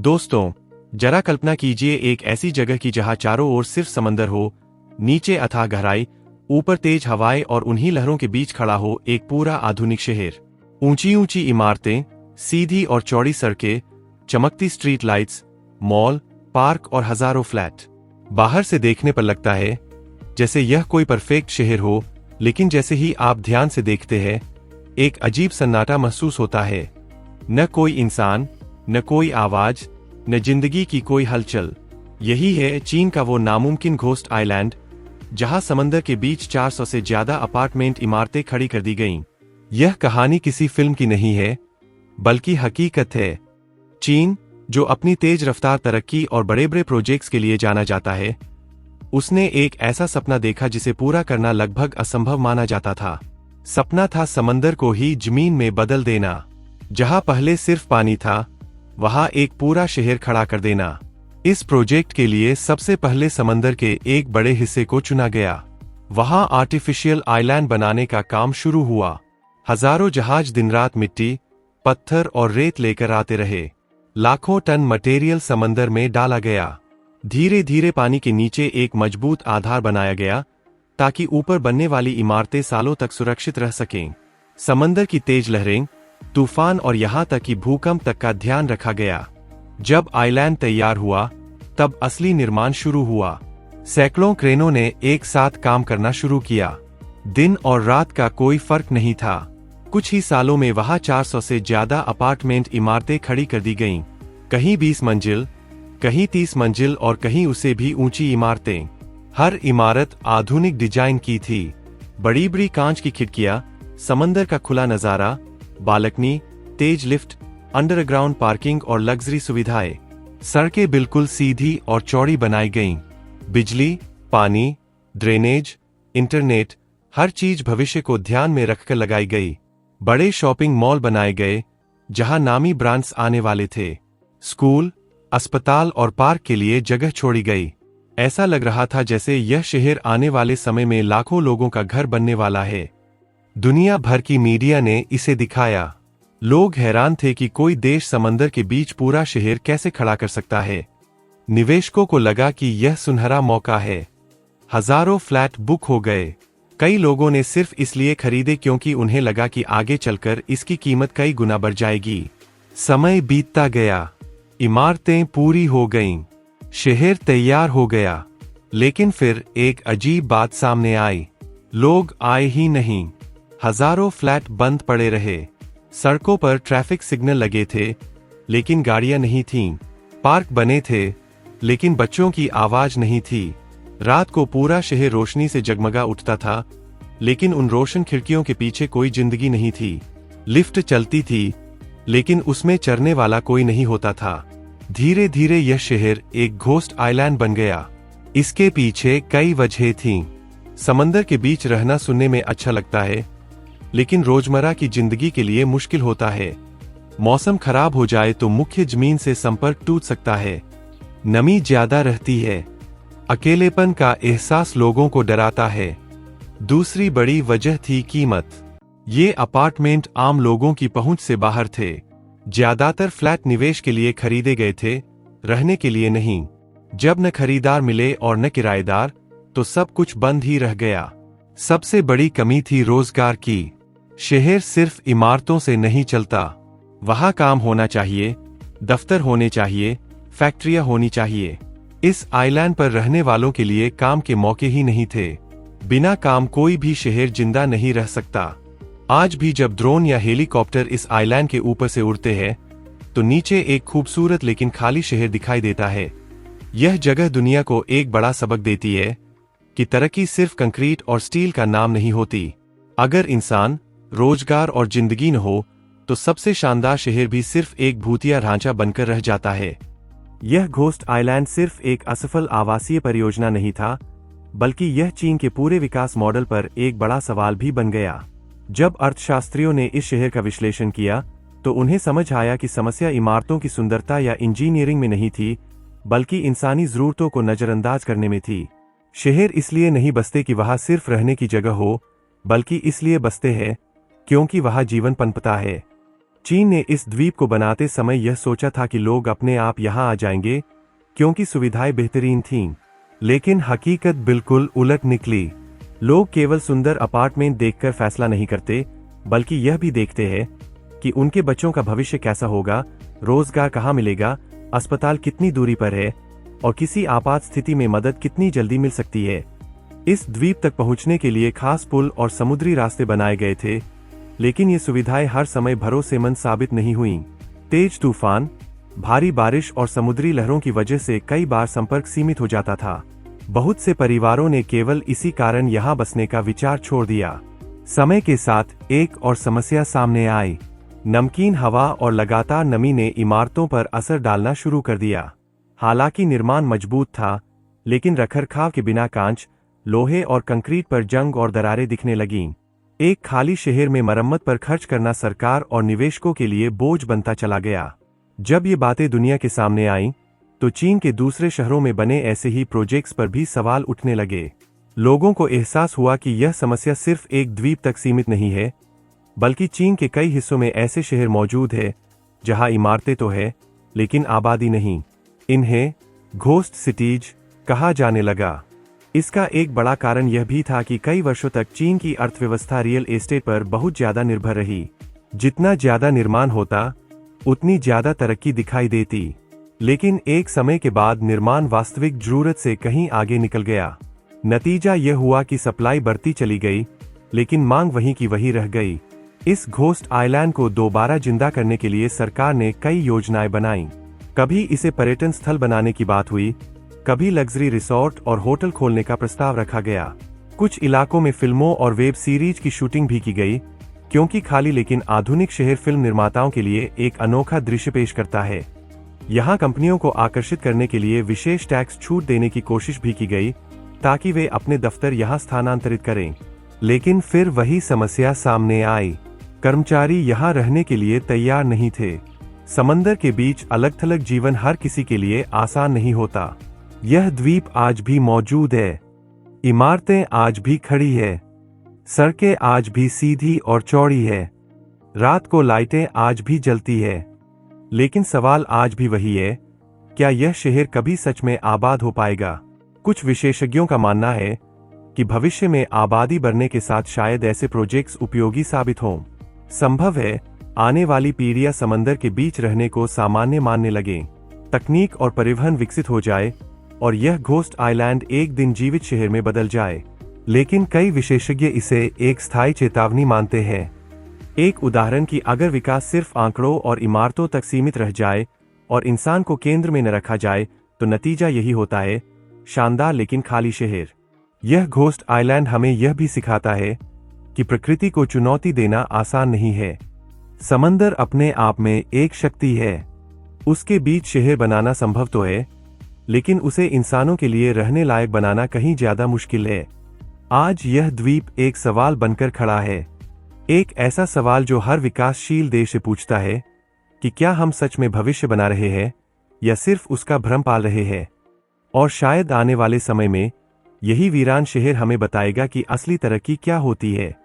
दोस्तों, जरा कल्पना कीजिए एक ऐसी जगह की जहां चारों ओर सिर्फ समंदर हो, नीचे अथाह गहराई, ऊपर तेज हवाएं और उन्हीं लहरों के बीच खड़ा हो एक पूरा आधुनिक शहर। ऊंची ऊंची इमारतें, सीधी और चौड़ी सड़कें, चमकती स्ट्रीट लाइट्स, मॉल, पार्क और हजारों फ्लैट। बाहर से देखने पर लगता है जैसे यह कोई परफेक्ट शहर हो, लेकिन जैसे ही आप ध्यान से देखते हैं, एक अजीब सन्नाटा महसूस होता है। न कोई इंसान, न कोई आवाज, न जिंदगी की कोई हलचल। यही है चीन का वो नामुमकिन घोस्ट आइलैंड, जहां समंदर के बीच 400 से ज्यादा अपार्टमेंट इमारतें खड़ी कर दी गईं। यह कहानी किसी फिल्म की नहीं है, बल्कि हकीकत है। चीन, जो अपनी तेज रफ्तार तरक्की और बड़े बड़े प्रोजेक्ट्स के लिए जाना जाता है, उसने एक ऐसा सपना देखा जिसे पूरा करना लगभग असंभव माना जाता था। सपना था समंदर को ही जमीन में बदल देना। जहां पहले सिर्फ पानी था, वहां एक पूरा शहर खड़ा कर देना। इस प्रोजेक्ट के लिए सबसे पहले समंदर के एक बड़े हिस्से को चुना गया। वहां आर्टिफिशियल आइलैंड बनाने का काम शुरू हुआ। हजारों जहाज दिन रात मिट्टी, पत्थर और रेत लेकर आते रहे। लाखों टन मटेरियल समंदर में डाला गया। धीरे धीरे पानी के नीचे एक मजबूत आधार बनाया गया, ताकि ऊपर बनने वाली इमारतें सालों तक सुरक्षित रह सकें। समंदर की तेज लहरें, तूफान और यहां तक कि भूकंप तक का ध्यान रखा गया। जब आइलैंड तैयार हुआ, तब असली निर्माण शुरू हुआ। सैकड़ों क्रेनों ने एक साथ काम करना शुरू किया। दिन और रात का कोई फर्क नहीं था। कुछ ही सालों में वहां 400 से ज्यादा अपार्टमेंट इमारतें खड़ी कर दी गईं। कहीं 20 मंजिल, कहीं 30 मंजिल और कहीं उससे भी ऊंची इमारतें। हर इमारत आधुनिक डिजाइन की थी। बड़ी बड़ी कांच की खिड़कियां, समंदर का खुला नजारा, बालकनी, तेज लिफ्ट, अंडरग्राउंड पार्किंग और लग्जरी सुविधाएं। सड़कें बिल्कुल सीधी और चौड़ी बनाई गईं। बिजली, पानी, ड्रेनेज, इंटरनेट, हर चीज भविष्य को ध्यान में रखकर लगाई गई। बड़े शॉपिंग मॉल बनाए गए, जहां नामी ब्रांड्स आने वाले थे। स्कूल, अस्पताल और पार्क के लिए जगह छोड़ी गई। ऐसा लग रहा था जैसे यह शहर आने वाले समय में लाखों लोगों का घर बनने वाला है। दुनिया भर की मीडिया ने इसे दिखाया। लोग हैरान थे कि कोई देश समंदर के बीच पूरा शहर कैसे खड़ा कर सकता है। निवेशकों को लगा कि यह सुनहरा मौका है। हजारों फ्लैट बुक हो गए। कई लोगों ने सिर्फ इसलिए खरीदे क्योंकि उन्हें लगा कि आगे चलकर इसकी कीमत कई गुना बढ़ जाएगी। समय बीतता गया, इमारतें पूरी हो गईं, शहर तैयार हो गया। लेकिन फिर एक अजीब बात सामने आई। लोग आए ही नहीं। हजारों फ्लैट बंद पड़े रहे। सड़कों पर ट्रैफिक सिग्नल लगे थे, लेकिन गाड़ियां नहीं थीं। पार्क बने थे, लेकिन बच्चों की आवाज नहीं थी। रात को पूरा शहर रोशनी से जगमगा उठता था, लेकिन उन रोशन खिड़कियों के पीछे कोई जिंदगी नहीं थी। लिफ्ट चलती थी, लेकिन उसमें चढ़ने वाला कोई नहीं होता था। धीरे धीरे यह शहर एक घोस्ट आइलैंड बन गया। इसके पीछे कई वजहें थीं। समंदर के बीच रहना सुनने में अच्छा लगता है, लेकिन रोजमर्रा की जिंदगी के लिए मुश्किल होता है। मौसम खराब हो जाए तो मुख्य जमीन से संपर्क टूट सकता है। नमी ज्यादा रहती है। अकेलेपन का एहसास लोगों को डराता है। दूसरी बड़ी वजह थी कीमत। ये अपार्टमेंट आम लोगों की पहुंच से बाहर थे। ज्यादातर फ्लैट निवेश के लिए खरीदे गए थे, रहने के लिए नहीं। जब न खरीदार मिले और न किराएदार, तो सब कुछ बंद ही रह गया। सबसे बड़ी कमी थी रोजगार की। शहर सिर्फ इमारतों से नहीं चलता। वहां काम होना चाहिए, दफ्तर होने चाहिए, फैक्ट्रियां होनी चाहिए। इस आइलैंड पर रहने वालों के लिए काम के मौके ही नहीं थे। बिना काम कोई भी शहर जिंदा नहीं रह सकता। आज भी जब ड्रोन या हेलीकॉप्टर इस आइलैंड के ऊपर से उड़ते हैं, तो नीचे एक खूबसूरत लेकिन खाली शहर दिखाई देता है। यह जगह दुनिया को एक बड़ा सबक देती है कि तरक्की सिर्फ कंक्रीट और स्टील का नाम नहीं होती। अगर इंसान, रोजगार और जिंदगी न हो, तो सबसे शानदार शहर भी सिर्फ एक भूतिया ढांचा बनकर रह जाता है। यह घोस्ट आइलैंड सिर्फ एक असफल आवासीय परियोजना नहीं था, बल्कि यह चीन के पूरे विकास मॉडल पर एक बड़ा सवाल भी बन गया। जब अर्थशास्त्रियों ने इस शहर का विश्लेषण किया, तो उन्हें समझ आया कि समस्या इमारतों की सुंदरता या इंजीनियरिंग में नहीं थी, बल्कि इंसानी जरूरतों को नजरअंदाज करने में थी। शहर इसलिए नहीं बसते कि वहां सिर्फ रहने की जगह हो, बल्कि इसलिए बसते हैं क्योंकि वहां जीवन पनपता है। चीन ने इस द्वीप को बनाते समय यह सोचा था कि लोग अपने आप यहां आ जाएंगे क्योंकि सुविधाएं बेहतरीन थीं। लेकिन हकीकत बिल्कुल उलट निकली। लोग केवल सुंदर अपार्टमेंट देखकर फैसला नहीं करते, बल्कि यह भी देखते हैं कि उनके बच्चों का भविष्य कैसा होगा, रोजगार कहाँ मिलेगा, अस्पताल कितनी दूरी पर है और किसी आपात स्थिति में मदद कितनी जल्दी मिल सकती है। इस द्वीप तक पहुंचने के लिए खास पुल और समुद्री रास्ते बनाए गए थे, लेकिन ये सुविधाएं हर समय भरोसेमंद साबित नहीं हुईं। तेज तूफान, भारी बारिश और समुद्री लहरों की वजह से कई बार संपर्क सीमित हो जाता था। बहुत से परिवारों ने केवल इसी कारण यहां बसने का विचार छोड़ दिया। समय के साथ एक और समस्या सामने आई। नमकीन हवा और लगातार नमी ने इमारतों पर असर डालना शुरू कर दिया। हालांकि निर्माण मजबूत था, लेकिन रखरखाव के बिना कांच, लोहे और कंक्रीट पर जंग और दरारें दिखने लगीं। एक खाली शहर में मरम्मत पर खर्च करना सरकार और निवेशकों के लिए बोझ बनता चला गया। जब ये बातें दुनिया के सामने आईं, तो चीन के दूसरे शहरों में बने ऐसे ही प्रोजेक्ट्स पर भी सवाल उठने लगे। लोगों को एहसास हुआ कि यह समस्या सिर्फ एक द्वीप तक सीमित नहीं है, बल्कि चीन के कई हिस्सों में ऐसे शहर मौजूद हैं जहां इमारतें तो है, लेकिन आबादी नहीं। इन्हें घोस्ट सिटीज कहा जाने लगा। इसका एक बड़ा कारण यह भी था कि कई वर्षों तक चीन की अर्थव्यवस्था रियल एस्टेट पर बहुत ज्यादा निर्भर रही। जितना ज्यादा निर्माण होता, उतनी ज्यादा तरक्की दिखाई देती। लेकिन एक समय के बाद निर्माण वास्तविक जरूरत से कहीं आगे निकल गया। नतीजा यह हुआ कि सप्लाई बढ़ती चली गई, लेकिन मांग वहीं की वहीं रह गई। इस घोस्ट आइलैंड को दोबारा जिंदा करने के लिए सरकार ने कई योजनाएं बनाईं। कभी इसे पर्यटन स्थल बनाने की बात हुई, कभी लग्जरी रिसोर्ट और होटल खोलने का प्रस्ताव रखा गया। कुछ इलाकों में फिल्मों और वेब सीरीज की शूटिंग भी की गई, क्योंकि खाली लेकिन आधुनिक शहर फिल्म निर्माताओं के लिए एक अनोखा दृश्य पेश करता है। यहाँ कंपनियों को आकर्षित करने के लिए विशेष टैक्स छूट देने की कोशिश भी की गई, ताकि वे अपने दफ्तर यहाँ स्थानांतरित करें। लेकिन फिर वही समस्या सामने आई। कर्मचारी यहाँ रहने के लिए तैयार नहीं थे। समंदर के बीच अलग थलग जीवन हर किसी के लिए आसान नहीं होता। यह द्वीप आज भी मौजूद है। इमारतें आज भी खड़ी है। सड़कें आज भी सीधी और चौड़ी है। रात को लाइटें आज भी जलती है। लेकिन सवाल आज भी वही है, क्या यह शहर कभी सच में आबाद हो पाएगा? कुछ विशेषज्ञों का मानना है कि भविष्य में आबादी बढ़ने के साथ शायद ऐसे प्रोजेक्ट्स उपयोगी साबित हों। संभव है आने वाली पीढ़ियां समंदर के बीच रहने को सामान्य मानने लगें, तकनीक और परिवहन विकसित हो जाए और यह घोस्ट आइलैंड एक दिन जीवित शहर में बदल जाए। लेकिन कई विशेषज्ञ इसे एक स्थायी चेतावनी मानते हैं। एक उदाहरण कि अगर विकास सिर्फ आंकड़ों और इमारतों तक सीमित रह जाए और इंसान को केंद्र में न रखा जाए, तो नतीजा यही होता है, शानदार लेकिन खाली शहर। यह घोस्ट आइलैंड हमें यह भी सिखाता है कि प्रकृति को चुनौती देना आसान नहीं है। समंदर अपने आप में एक शक्ति है। उसके बीच शहर बनाना संभव तो है, लेकिन उसे इंसानों के लिए रहने लायक बनाना कहीं ज्यादा मुश्किल है। आज यह द्वीप एक सवाल बनकर खड़ा है, एक ऐसा सवाल जो हर विकासशील देश से पूछता है कि क्या हम सच में भविष्य बना रहे हैं या सिर्फ उसका भ्रम पाल रहे हैं। और शायद आने वाले समय में यही वीरान शहर हमें बताएगा कि असली तरक्की क्या होती है।